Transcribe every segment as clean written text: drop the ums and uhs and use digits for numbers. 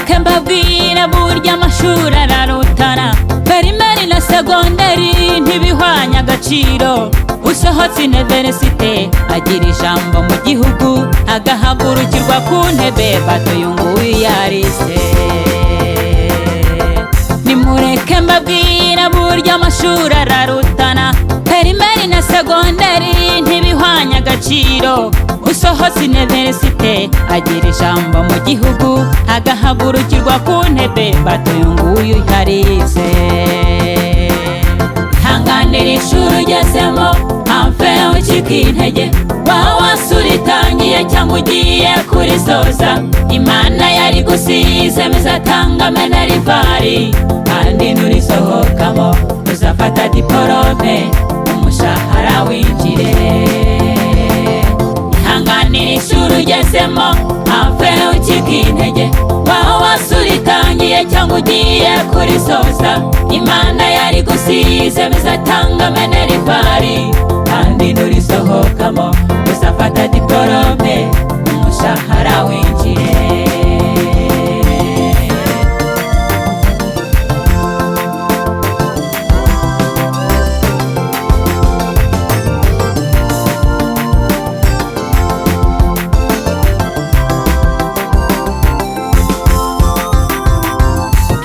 nimureke mbabwire burya amashuri ararutana, primaire na segonderi ntibihwanya agaciro. Usohotse universite agira ijambo mu gihugu, agahagurukirwa ku ntebe batuyunguye yarise. Nimureke mbabwire burya amashuri ararutana, primaire na segonderi ntibihwanya agaciro. Usohotse universite agira ijambo mu gihugu, agahagurukirwa ku ntebe batuyunguye yarise. Hanganira ishuri ugezemo mpamve ucika intege, waba wasuritangiye cyangwa ugiye kurisoza. Imana yari gusize mizatanga menerivari, kandi nurisohokamo uzafata diporome umushahara winjire. Hanganira ishuri ugezemo mpamve ucika intege, waba wasuritangiye cyangwa ugiye kurisoza. Imana yari gusize mizatanga menerivari, kandi nurisohokamo uzafata diporome umushahara winjire.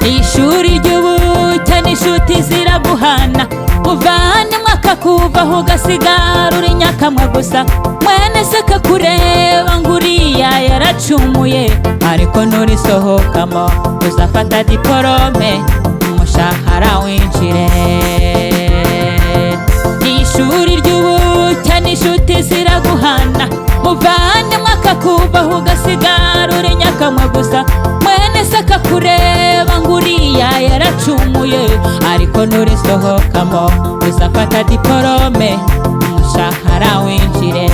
Ishuri ry'ubucya n'inshuti ziraguhana, uvanyemo akakuvaho ugasigara uri nyakamwe gusa. Mwene se kakureba ngo uriya yaracumuye, ariko nurisohokamo uzafata diporome umushahara winjire. Ishuri ry'ubucya n'inshuti ziraguhana, uvanyemo akakuvaho ugasigara uri nyakamwe gusa. Mwene se kakureba ngo uriya yaracumuye, ariko nurisohokamo uzafata diporome umushahara winjire.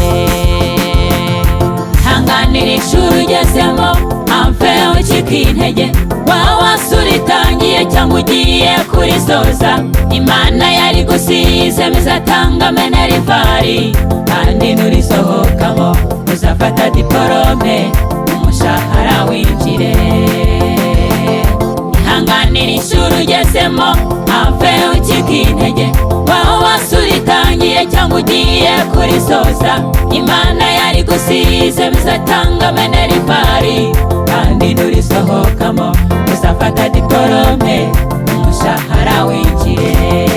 Hanganira ishuri ugezemo mpamve ucika intege, waba wasuritangiye cyangwa ugiye kurisoza. Imana yari gusize mizatanga menerivari, kandi nurisohokamo uzafata diporome umushahara winjire. Hanganira ishuri ugezemo mpamve ucika intege, waba wasuritangiye cyangwa ugiye kurisoza. Imana yari gusize mizatanga menerivari, kandi nurisohokamo uzafata diporome umushahara winjire.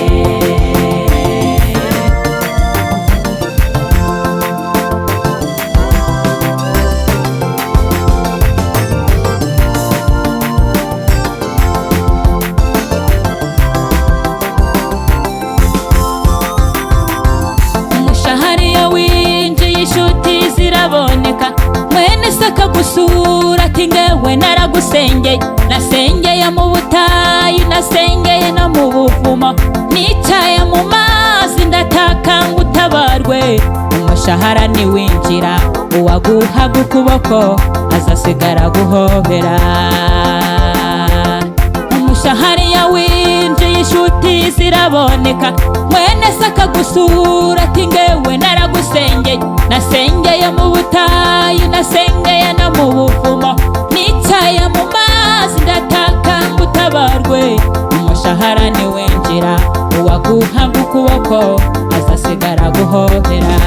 Ziraboneka, mwene se akagusura ati ngewe naragusengeye. Nasengeye mu butayu, nasengeye no mu buvumo, nicaye mu mazi ndataka ngo utabarwe. Umushahara niwinjira uwaguhaga ukuboko azasigara guhobera. Umushahara iyo winjiye inshuti ziraboneka, mwene se akagusura ati ngewe naragusengeye. Nasengeye mu butayu, nasengeye no mu buvumo, nicaye mu mazi ndataka ngo utabarwe. Umushahara niwinjira uwaguhaga ukuboko azasigara guhobera.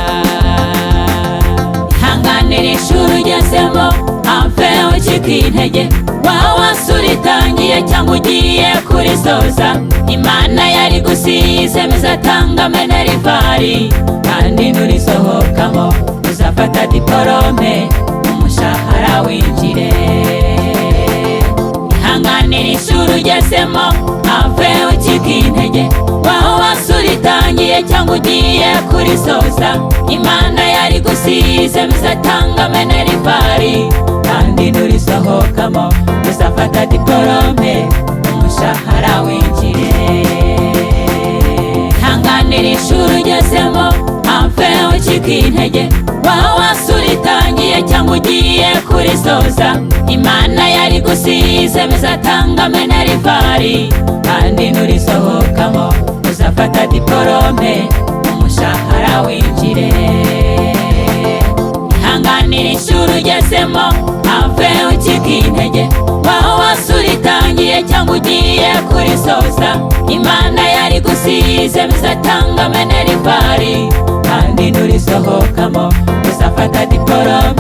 Hanganira ishuri ugezemo mpamve ucika intege, waba wasuritangiye cyangwa ugiye kurisoza. Imana yari gusize mizatanga menerivari, kandi nurisohokamo uzafata diporome umushahara winjire. Hanganira ishuri ugezemo mpamve ucika intege, waba wasuritangiye cyangwa ugiye kurisoza. Imana yari gusize mizatanga menerivari, kandi nurisohokamo uzafata diporome umushahara winjire. Hanganira ishuri ugezemo mpamve ucika intege, waba wasuritangiye cyangwa ugiye kurisoza. Imana yari gusize mizatanga menerivari, kandi nurisohokamo uzafata diporome umushahara winjire. Hanganira ishuri ugezemo have ucika intege, waba wasuritangiye cyangwa ugiye kurisoza, Imana yari gusize bizatanga menerivari, kandi nurisohokamo uzafata diporome